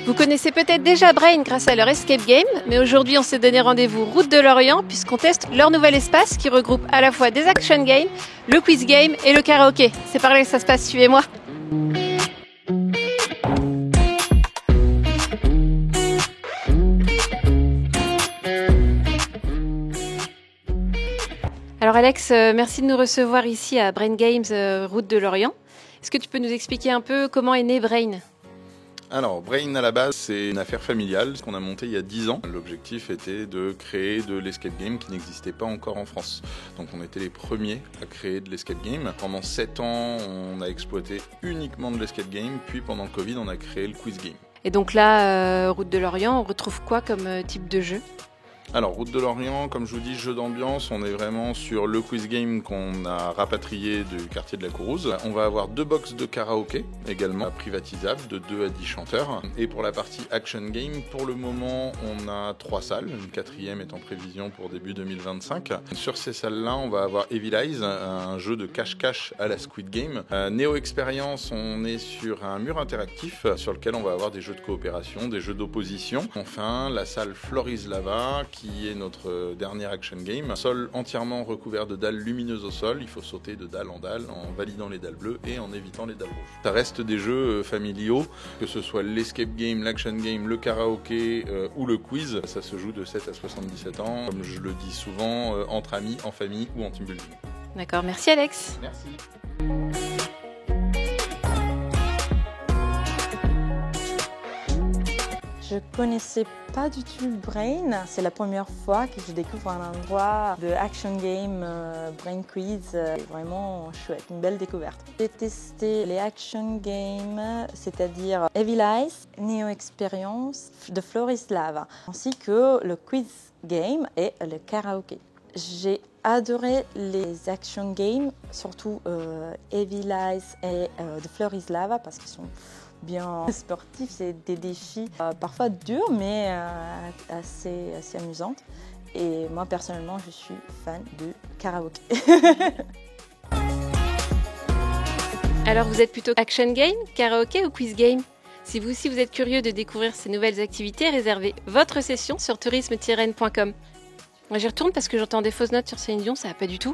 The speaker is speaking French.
Vous connaissez peut-être déjà Brain grâce à leur escape game, mais aujourd'hui on s'est donné rendez-vous route de l'Orient puisqu'on teste leur nouvel espace qui regroupe à la fois des action games, le quiz game et le karaoké. C'est par là que ça se passe, suivez-moi. Alors Alex, merci de nous recevoir ici à Brain Games, route de l'Orient. Est-ce que tu peux nous expliquer un peu comment est né Brain ? Alors, Brain, à la base, c'est une affaire familiale qu'on a montée il y a 10 ans. L'objectif était de créer de l'escape game qui n'existait pas encore en France. Donc, on était les premiers à créer de l'escape game. Pendant 7 ans, on a exploité uniquement de l'escape game. Puis, pendant le Covid, on a créé le quiz game. Et donc là, route de l'Orient, on retrouve quoi comme type de jeu ? Alors, Route de l'Orient, comme je vous dis, jeu d'ambiance, on est vraiment sur le quiz game qu'on a rapatrié du quartier de la Courrouze. On va avoir 2 box de karaoké, également privatisables, de 2 à 10 chanteurs. Et pour la partie action game, pour le moment, on a 3 salles, une 4e est en prévision pour début 2025. Sur ces salles-là, on va avoir Evil Eyes, un jeu de cache-cache à la Squid Game. Neo Experience, on est sur un mur interactif sur lequel on va avoir des jeux de coopération, des jeux d'opposition. Enfin, la salle Floris Lava, qui est notre dernier action game. Sol entièrement recouvert de dalles lumineuses au sol. Il faut sauter de dalle en dalle en validant les dalles bleues et en évitant les dalles rouges. Ça reste des jeux familiaux, que ce soit l'escape game, l'action game, le karaoké ou le quiz. Ça se joue de 7 à 77 ans, comme je le dis souvent, entre amis, en famille ou en team building. D'accord, merci Alex. Merci. Je connaissais pas du tout Brain. C'est la première fois que je découvre un endroit de action game, Brain Quiz. C'est vraiment chouette, une belle découverte. J'ai testé les action games, c'est-à-dire Evil Eyes, Neo Experience, de Floris Lava, ainsi que le quiz game et le karaoké. J'ai adoré les action games, surtout Evil Eyes et de Floris Lava parce qu'ils sont bien sportifs. C'est des défis parfois durs mais assez amusantes. Et moi personnellement, je suis fan de karaoké. Alors vous êtes plutôt action game, karaoké ou quiz game ? Si vous aussi vous êtes curieux de découvrir ces nouvelles activités, réservez votre session sur tourisme-n.com. Moi j'y retourne parce que j'entends des fausses notes sur Céline Dion, ça va pas du tout.